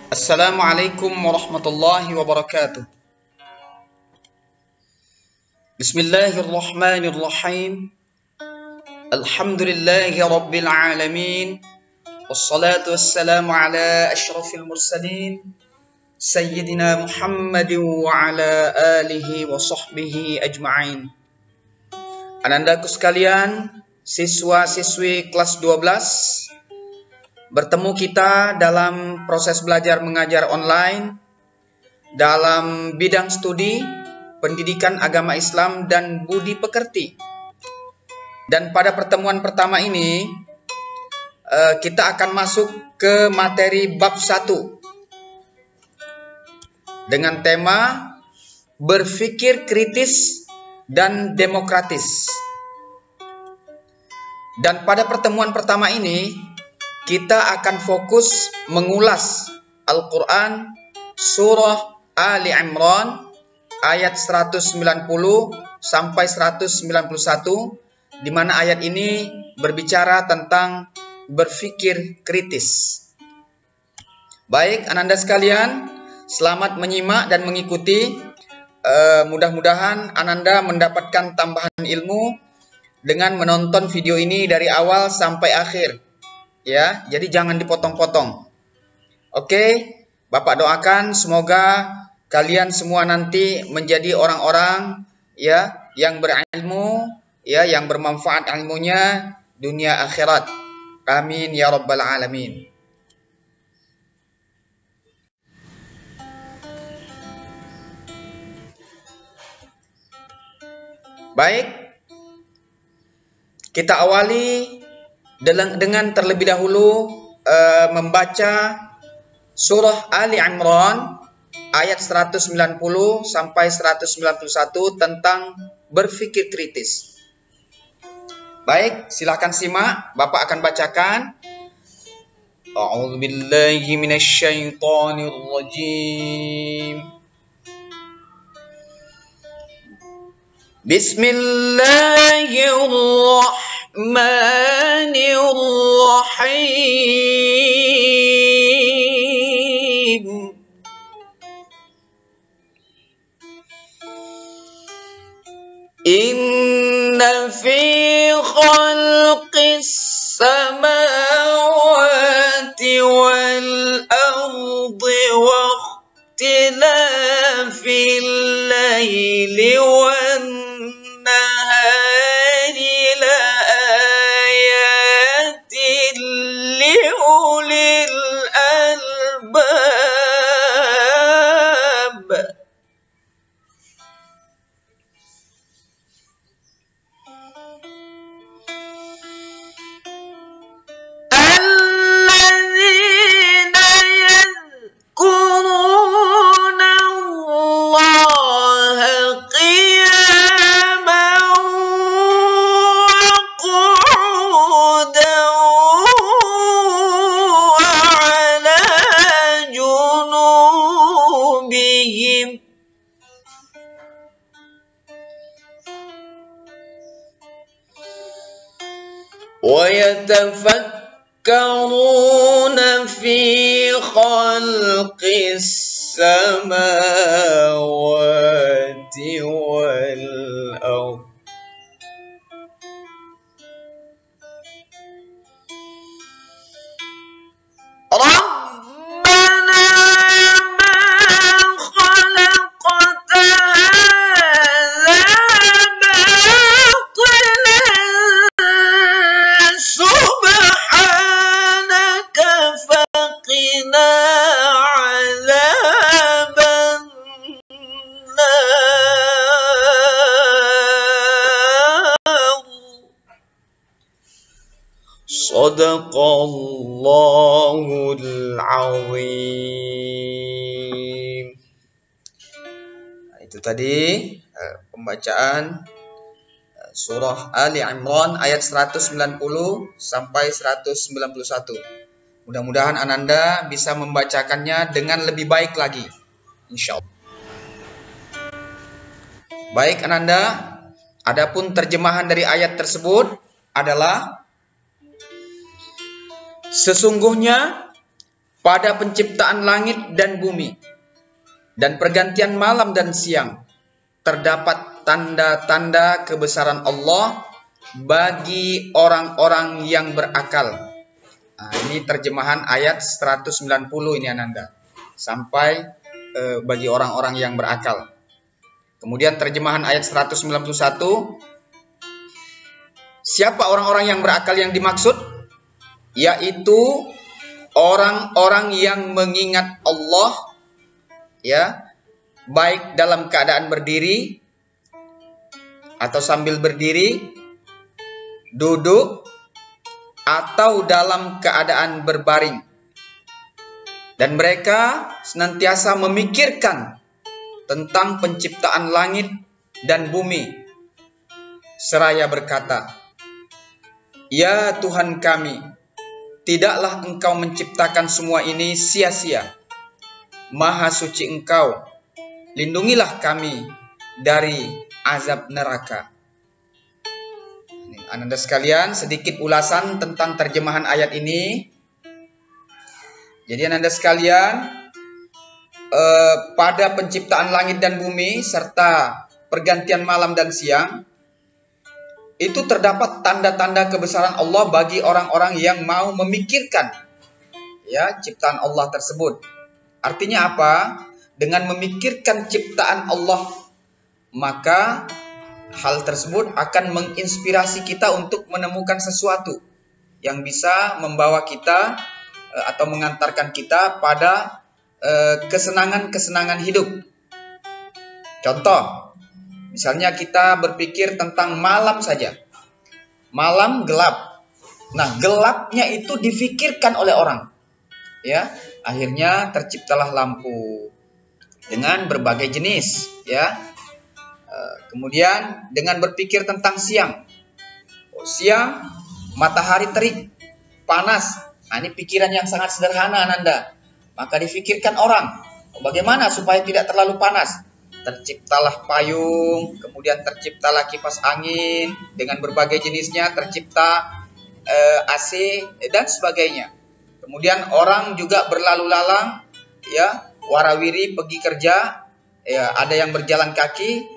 Assalamualaikum warahmatullahi wabarakatuh. Bismillahirrahmanirrahim. Alhamdulillahi rabbil alamin. Wassalatu wassalamu ala asyrafil mursalin Sayyidina Muhammadin wa ala alihi wa sahbihi ajma'in. Anandaku sekalian, siswa-siswi kelas 12, bertemu kita dalam proses belajar mengajar online dalam bidang studi pendidikan agama Islam dan budi pekerti. Dan pada pertemuan pertama ini kita akan masuk ke materi bab 1 dengan tema berpikir kritis dan demokratis. Dan pada pertemuan pertama ini kita akan fokus mengulas Al-Quran surah Ali Imran ayat 190 sampai 191, di mana ayat ini berbicara tentang berpikir kritis. Baik, ananda sekalian, selamat menyimak dan mengikuti. Mudah-mudahan ananda mendapatkan tambahan ilmu dengan menonton video ini dari awal sampai akhir. Ya, jadi jangan dipotong-potong. Oke, Bapak doakan semoga kalian semua nanti menjadi orang-orang ya yang berilmu, ya yang bermanfaat ilmunya dunia akhirat. Amin ya rabbal alamin. Baik, kita awali dengan terlebih dahulu membaca surah Ali Imran ayat 190 sampai 191 tentang berpikir kritis. Baik, silakan simak, Bapak akan bacakan. A'udzu billahi minasyaitonir rajim. Bismillahirrahmanirrahim. Inna fi khalqis samawati wal ardi wa ikhtilafil laili wan nahari la ayatin li ulil albab. وَيَتَفَكَّرُونَ فِي خَلْقِ السَّمَاوَاتِ وَالْأَرْضِ Sadaqallahul azim. Nah, itu tadi pembacaan surah Ali Imran ayat 190 sampai 191. Mudah-mudahan ananda bisa membacakannya dengan lebih baik lagi, insyaallah. Baik ananda, adapun terjemahan dari ayat tersebut adalah: sesungguhnya pada penciptaan langit dan bumi dan pergantian malam dan siang terdapat tanda-tanda kebesaran Allah bagi orang-orang yang berakal. Nah, ini terjemahan ayat 190 ini Ananda. Sampai bagi orang-orang yang berakal. Kemudian terjemahan ayat 191. Siapa orang-orang yang berakal yang dimaksud? Yaitu orang-orang yang mengingat Allah, ya, baik dalam keadaan berdiri atau sambil berdiri, duduk, atau dalam keadaan berbaring. Dan mereka senantiasa memikirkan tentang penciptaan langit dan bumi, seraya berkata, "Ya Tuhan kami, tidaklah Engkau menciptakan semua ini sia-sia. Maha suci Engkau, lindungilah kami dari azab neraka." Ananda sekalian, sedikit ulasan tentang terjemahan ayat ini. Jadi Ananda sekalian, pada penciptaan langit dan bumi serta pergantian malam dan siang, itu terdapat tanda-tanda kebesaran Allah bagi orang-orang yang mau memikirkan, ya, ciptaan Allah tersebut. Artinya apa? Dengan memikirkan ciptaan Allah, maka hal tersebut akan menginspirasi kita untuk menemukan sesuatu yang bisa membawa kita atau mengantarkan kita pada kesenangan-kesenangan hidup. Contoh, misalnya kita berpikir tentang malam saja. Malam gelap. Nah, gelapnya itu difikirkan oleh orang. Ya, akhirnya terciptalah lampu dengan berbagai jenis, ya. Kemudian dengan berpikir tentang siang. Siang, matahari terik, panas. Nah, ini pikiran yang sangat sederhana Ananda. Maka difikirkan orang, bagaimana supaya tidak terlalu panas. Terciptalah payung, kemudian terciptalah kipas angin dengan berbagai jenisnya, tercipta AC dan sebagainya. Kemudian orang juga berlalu lalang, ya, warawiri pergi kerja, ya, ada yang berjalan kaki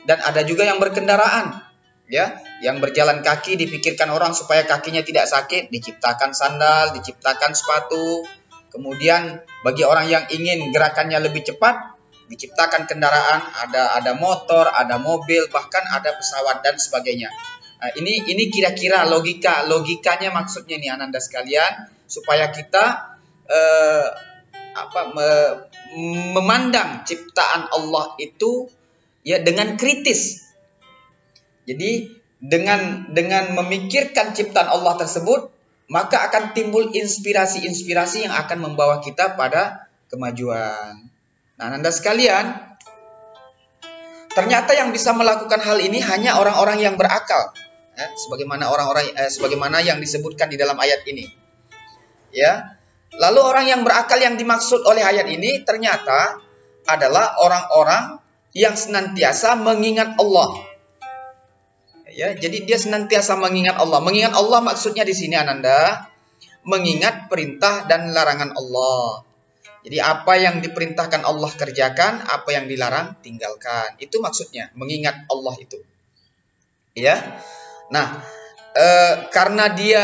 dan ada juga yang berkendaraan, ya. Yang berjalan kaki dipikirkan orang supaya kakinya tidak sakit, diciptakan sandal, diciptakan sepatu. Kemudian bagi orang yang ingin gerakannya lebih cepat, diciptakan kendaraan, ada motor, ada mobil, bahkan ada pesawat dan sebagainya. Nah, ini kira-kira logikanya maksudnya nih Ananda sekalian, supaya kita memandang ciptaan Allah itu, ya, dengan kritis. Jadi dengan memikirkan ciptaan Allah tersebut, maka akan timbul inspirasi-inspirasi yang akan membawa kita pada kemajuan. Nah, Ananda sekalian, ternyata yang bisa melakukan hal ini hanya orang-orang yang berakal, ya, sebagaimana yang disebutkan di dalam ayat ini. Ya. Lalu orang yang berakal yang dimaksud oleh ayat ini ternyata adalah orang-orang yang senantiasa mengingat Allah. Ya, jadi dia senantiasa mengingat Allah. Mengingat Allah maksudnya di sini Ananda, mengingat perintah dan larangan Allah. Jadi apa yang diperintahkan Allah kerjakan, apa yang dilarang tinggalkan. Itu maksudnya mengingat Allah itu. Ya. Nah, karena dia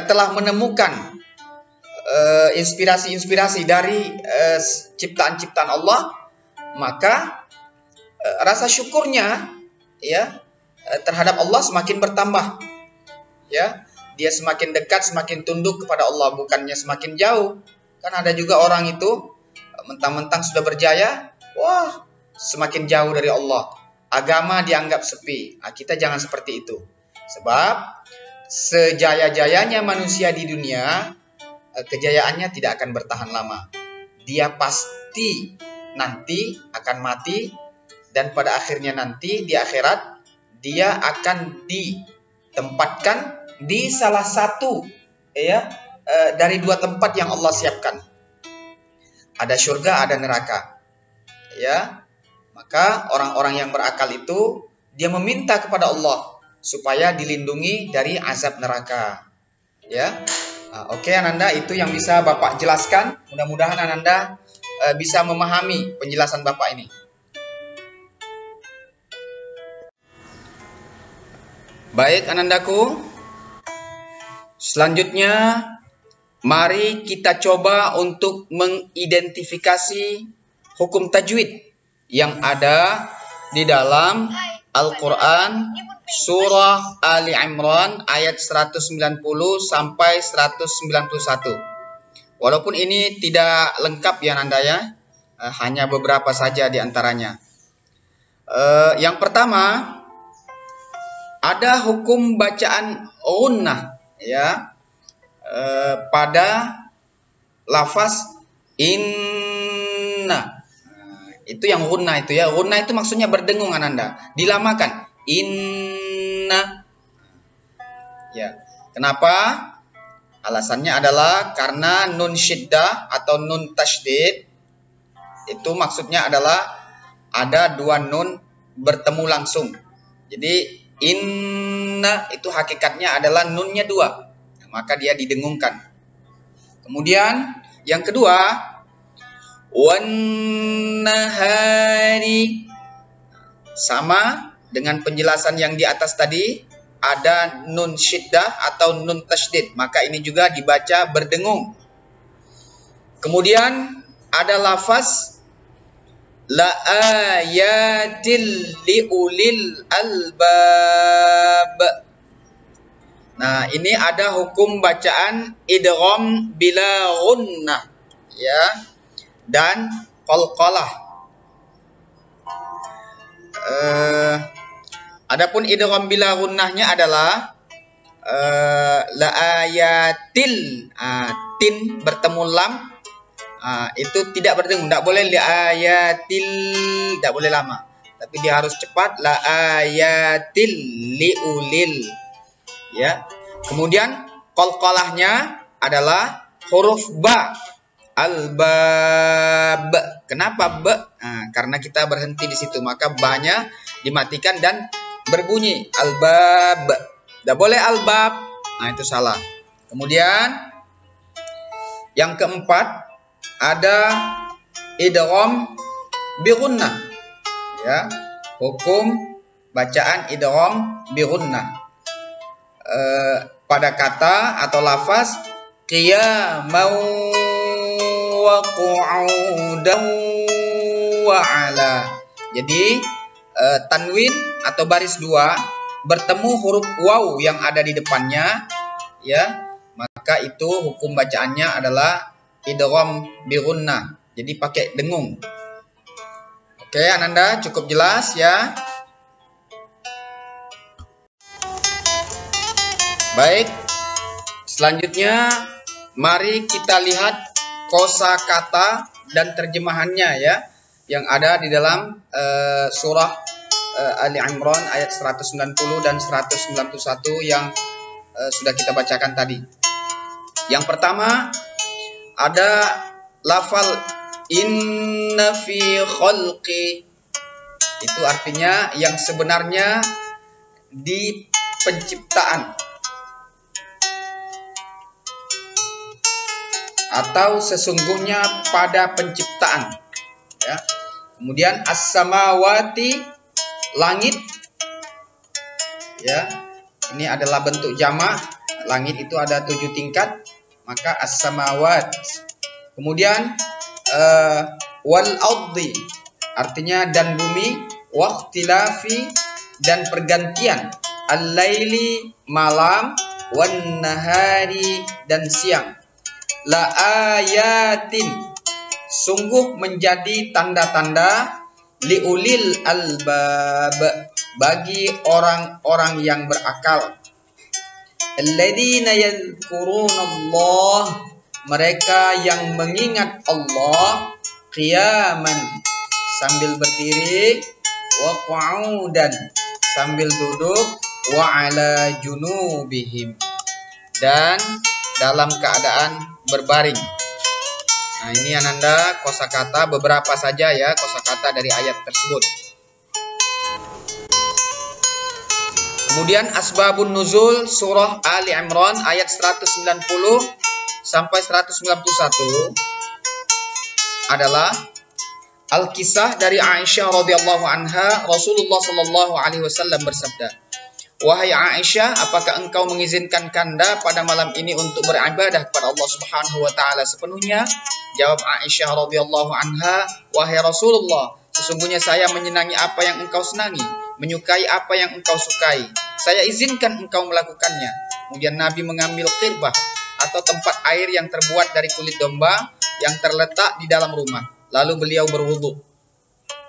telah menemukan inspirasi-inspirasi dari ciptaan-ciptaan Allah, maka rasa syukurnya, ya, terhadap Allah semakin bertambah. Ya, dia semakin dekat, semakin tunduk kepada Allah, bukannya semakin jauh. Kan ada juga orang itu mentang-mentang sudah berjaya, wah, semakin jauh dari Allah. Agama dianggap sepi. Nah, kita jangan seperti itu. Sebab sejaya-jayanya manusia di dunia, kejayaannya tidak akan bertahan lama. Dia pasti nanti akan mati, dan pada akhirnya nanti di akhirat dia akan ditempatkan di salah satu, ya, dari dua tempat yang Allah siapkan. Ada surga, ada neraka. Ya. Maka orang-orang yang berakal itu dia meminta kepada Allah supaya dilindungi dari azab neraka. Ya. Oke Ananda, itu yang bisa Bapak jelaskan. Mudah-mudahan Ananda bisa memahami penjelasan Bapak ini. Baik Anandaku, selanjutnya mari kita coba untuk mengidentifikasi hukum tajwid yang ada di dalam Al-Quran surah Ali Imran ayat 190 sampai 191. Walaupun ini tidak lengkap ya Ananda ya, hanya beberapa saja di antaranya. Yang pertama, ada hukum bacaan gunnah ya pada lafaz inna. Itu yang gunnah itu ya. Gunnah itu maksudnya berdengung Ananda, dilamakan. Inna. Ya. Kenapa? Alasannya adalah karena nun syiddah atau nun tasydid itu maksudnya adalah ada dua nun bertemu langsung. Jadi inna itu hakikatnya adalah nunnya dua, maka dia didengungkan. Kemudian yang kedua, wan nahari, sama dengan penjelasan yang di atas tadi, ada nun syiddah atau nun tasydid, maka ini juga dibaca berdengung. Kemudian ada lafaz la ayatil liulil albab. Nah, ini ada hukum bacaan idgham bila gunnah ya dan qalqalah. Adapun idgham bila gunnahnya adalah la ayatil, tin bertemu lam, itu tidak berdengung, tidak boleh la ayatil, tidak boleh lama, tapi dia harus cepat, la ayatil liulil ya. Kemudian qalqalahnya adalah huruf ba, albab. Kenapa ba? Karena kita berhenti di situ, maka ba-nya dimatikan dan berbunyi albab. Tidak boleh albab. Nah, itu salah. Kemudian yang keempat ada idgham bi gunnah ya. Hukum bacaan idgham bi gunnah pada kata atau lafaz qiyamau wa qu'udan wa ala. Jadi tanwin atau baris dua bertemu huruf waw yang ada di depannya ya, maka itu hukum bacaannya adalah idgham bi gunnah. Jadi pakai dengung. Oke, Ananda cukup jelas ya. Baik, selanjutnya mari kita lihat kosakata dan terjemahannya ya, yang ada di dalam surah Ali Imran ayat 190 dan 191 yang sudah kita bacakan tadi. Yang pertama ada lafal inna fi khalqi. Itu artinya yang sebenarnya di penciptaan atau sesungguhnya pada penciptaan ya. Kemudian as-samawati, langit ya, ini adalah bentuk jamak. Langit itu ada 7 tingkat, maka as-samawat. Kemudian wal ardi, artinya dan bumi, waqtilafi, dan pergantian, al-laili, malam, wan nahari, dan siang. La ayatin, sungguh menjadi tanda-tanda, liulil albab, bagi orang-orang yang berakal. Alladzina yadhkurunallah, mereka yang mengingat Allah, qiyaman, sambil berdiri, wa qu'udan, sambil duduk, wa ala junubihim, dan dalam keadaan berbaring. Nah, ini Ananda kosakata, beberapa saja ya kosakata dari ayat tersebut. Kemudian asbabun nuzul surah Ali Imran ayat 190 sampai 191 adalah Al-Kisah dari Aisyah radhiyallahu anha. Rasulullah sallallahu alaihi wasallam bersabda, "Wahai Aisyah, apakah engkau mengizinkan Kanda pada malam ini untuk beribadah kepada Allah Subhanahu wa taala sepenuhnya?" Jawab Aisyah radhiyallahu anha, "Wahai Rasulullah, sesungguhnya saya menyenangi apa yang engkau senangi, menyukai apa yang engkau sukai. Saya izinkan engkau melakukannya." Kemudian Nabi mengambil qirbah atau tempat air yang terbuat dari kulit domba yang terletak di dalam rumah. Lalu beliau berwudu.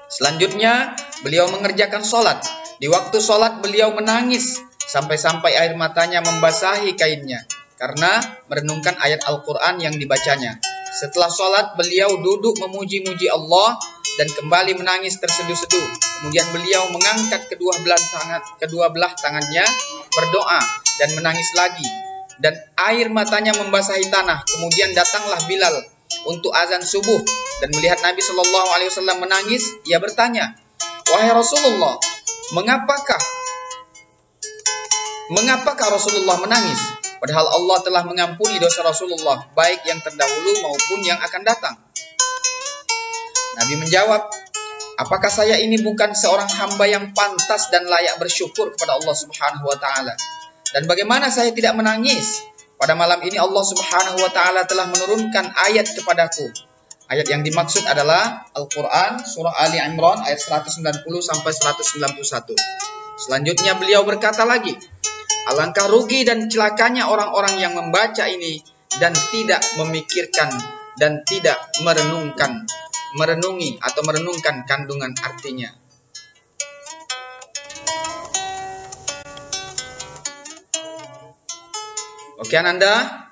Selanjutnya beliau mengerjakan sholat. Di waktu sholat beliau menangis sampai-sampai air matanya membasahi kainnya karena merenungkan ayat Al-Quran yang dibacanya. Setelah sholat beliau duduk memuji-muji Allah dan kembali menangis terseduh-seduh. Kemudian beliau mengangkat kedua belah tangannya berdoa dan menangis lagi. Dan air matanya membasahi tanah. Kemudian datanglah Bilal untuk azan subuh dan melihat Nabi Shallallahu Alaihi Wasallam menangis, ia bertanya, "Wahai Rasulullah, mengapakah Rasulullah menangis? Padahal Allah telah mengampuni dosa Rasulullah, baik yang terdahulu maupun yang akan datang." Nabi menjawab, "Apakah saya ini bukan seorang hamba yang pantas dan layak bersyukur kepada Allah Subhanahu wa taala? Dan bagaimana saya tidak menangis? Pada malam ini Allah Subhanahu wa taala telah menurunkan ayat kepadaku." Ayat yang dimaksud adalah Al-Quran surah Ali Imran ayat 190 sampai 191. Selanjutnya beliau berkata lagi, "Alangkah rugi dan celakanya orang-orang yang membaca ini dan tidak memikirkan dan tidak merenungkan kandungan artinya." Oke Ananda,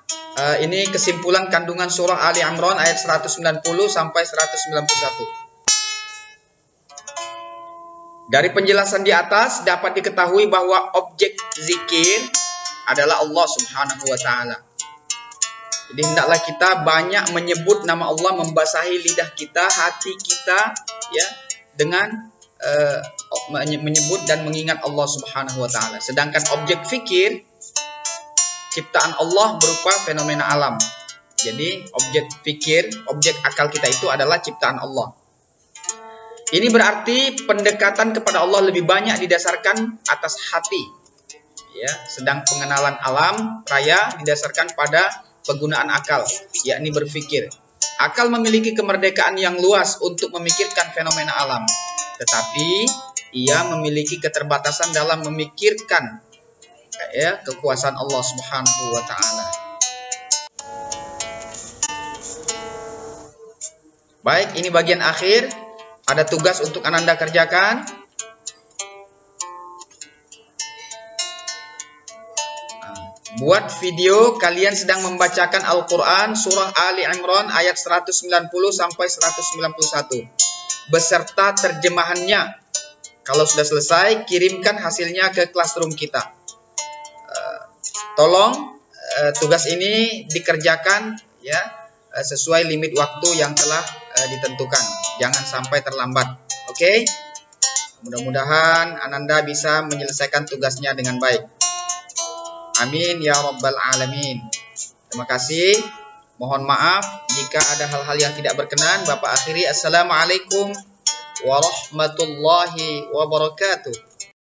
ini kesimpulan kandungan surah Ali Imran ayat 190 sampai 191. Dari penjelasan di atas dapat diketahui bahwa objek zikir adalah Allah Subhanahu wa taala. Jadi hendaklah kita banyak menyebut nama Allah, membasahi lidah kita, hati kita ya dengan menyebut dan mengingat Allah Subhanahu wa taala. Sedangkan objek fikir ciptaan Allah berupa fenomena alam. Jadi objek fikir, objek akal kita itu adalah ciptaan Allah. Ini berarti pendekatan kepada Allah lebih banyak didasarkan atas hati. Ya, sedang pengenalan alam raya didasarkan pada penggunaan akal, yakni berpikir. Akal memiliki kemerdekaan yang luas untuk memikirkan fenomena alam, tetapi ia memiliki keterbatasan dalam memikirkan kekuasaan Allah Subhanahu wa taala. Baik, ini bagian akhir. Ada tugas untuk Ananda kerjakan. Buat video kalian sedang membacakan Al-Quran surah Ali Imran ayat 190 sampai 191 beserta terjemahannya. Kalau sudah selesai, kirimkan hasilnya ke classroom kita. Tolong tugas ini dikerjakan ya sesuai limit waktu yang telah ditentukan. Jangan sampai terlambat. Oke? Mudah-mudahan Ananda bisa menyelesaikan tugasnya dengan baik. Amin ya rabbal alamin. Terima kasih. Mohon maaf jika ada hal-hal yang tidak berkenan. Bapak akhiri. Assalamualaikum warahmatullahi wabarakatuh.